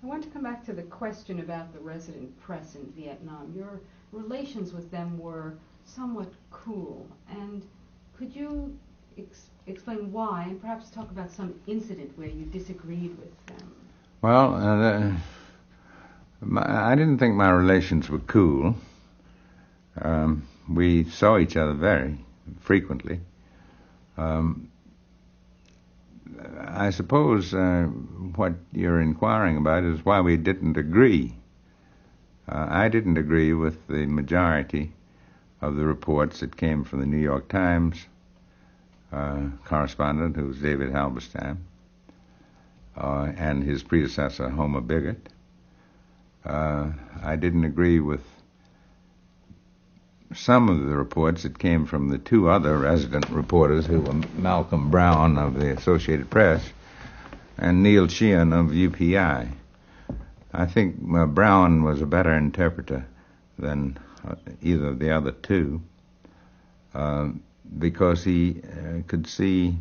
I want to come back to the question about the resident press in Vietnam. Your relations with them were somewhat cool, and could you explain why, and perhaps talk about some incident where you disagreed with them? Well, I didn't think my relations were cool. We saw each other very frequently. I suppose what you're inquiring about is why we didn't agree. I didn't agree with the majority of the reports that came from the New York Times correspondent, who was David Halberstam, and his predecessor, Homer Bigart. I didn't agree with some of the reports that came from the two other resident reporters, who were Malcolm Browne of the Associated Press and Neil Sheehan of UPI. I think Browne was a better interpreter than either of the other two, because he could see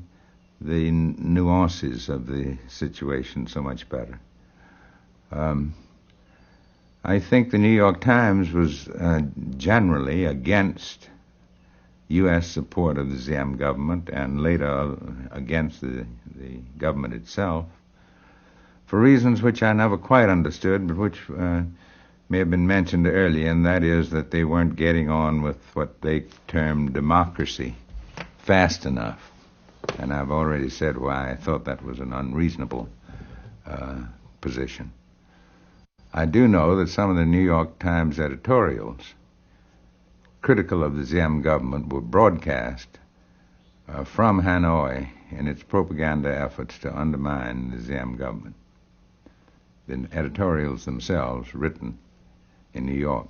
the nuances of the situation so much better. I think the New York Times was generally against U.S. support of the Diem government, and later against the government itself, for reasons which I never quite understood, but which may have been mentioned earlier, and that is that they weren't getting on with what they termed democracy fast enough. And I've already said why I thought that was an unreasonable position. I do know that some of the New York Times editorials critical of the Diem government were broadcast from Hanoi in its propaganda efforts to undermine the Diem government. The editorials themselves written in New York.